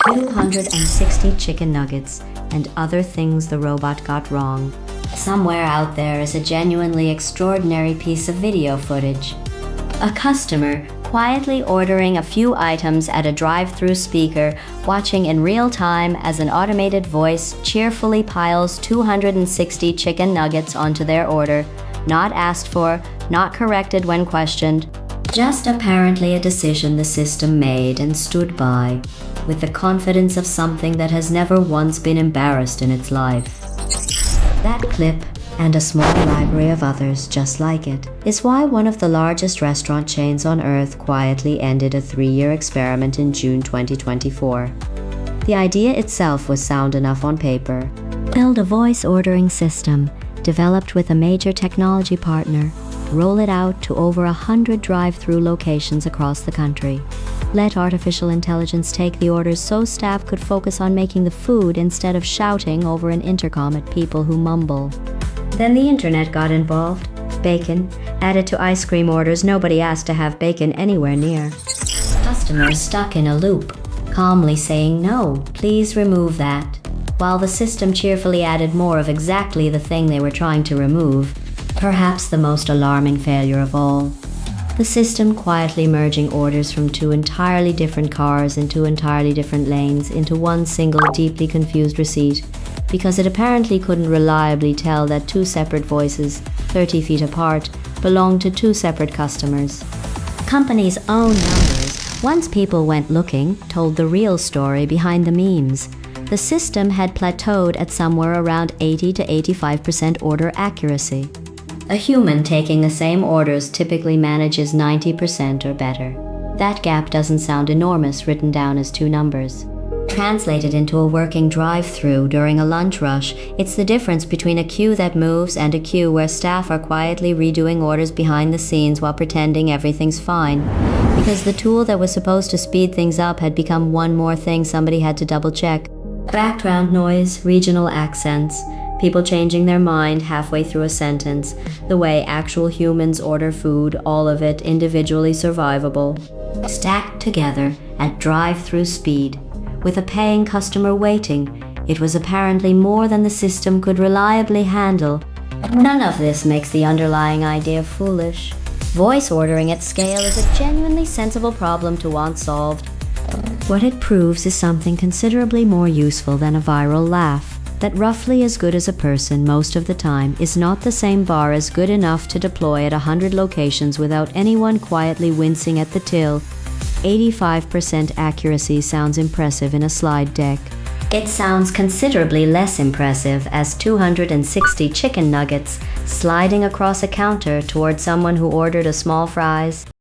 260 chicken nuggets and other things the robot got wrong. Somewhere out there is a genuinely extraordinary piece of video footage. A customer quietly ordering a few items at a drive-through speaker, watching in real time as an automated voice cheerfully piles 260 chicken nuggets onto their order, not asked for, not corrected when questioned, just apparently a decision the system made and stood by, with the confidence of something that has never once been embarrassed in its life. That clip, and a small library of others just like it, is why one of the largest restaurant chains on Earth quietly ended a 3-year experiment in June 2024. The idea itself was sound enough on paper. Build a voice ordering system, developed with a major technology partner, roll it out to over 100 drive-through locations across the country. Let artificial intelligence take the orders so staff could focus on making the food instead of shouting over an intercom at people who mumble. Then the internet got involved. Bacon, added to ice cream orders nobody asked to have bacon anywhere near. Customers stuck in a loop, calmly saying no, please remove that, while the system cheerfully added more of exactly the thing they were trying to remove. Perhaps the most alarming failure of all. The system quietly merging orders from 2 entirely different cars in 2 entirely different lanes into one single deeply confused receipt, because it apparently couldn't reliably tell that 2 separate voices, 30 feet apart, belonged to 2 separate customers. Company's own numbers, once people went looking, told the real story behind the memes. The system had plateaued at somewhere around 80 to 85% order accuracy. A human taking the same orders typically manages 90% or better. That gap doesn't sound enormous written down as 2 numbers. Translated into a working drive-through during a lunch rush, it's the difference between a queue that moves and a queue where staff are quietly redoing orders behind the scenes while pretending everything's fine, because the tool that was supposed to speed things up had become one more thing somebody had to double-check. Background noise, regional accents, people changing their mind halfway through a sentence, the way actual humans order food, all of it individually survivable, stacked together at drive-through speed. With a paying customer waiting, it was apparently more than the system could reliably handle. None of this makes the underlying idea foolish. Voice ordering at scale is a genuinely sensible problem to want solved. What it proves is something considerably more useful than a viral laugh. That roughly as good as a person most of the time is not the same bar as good enough to deploy at 100 locations without anyone quietly wincing at the till. 85% accuracy sounds impressive in a slide deck. It sounds considerably less impressive as 260 chicken nuggets sliding across a counter toward someone who ordered a small fries.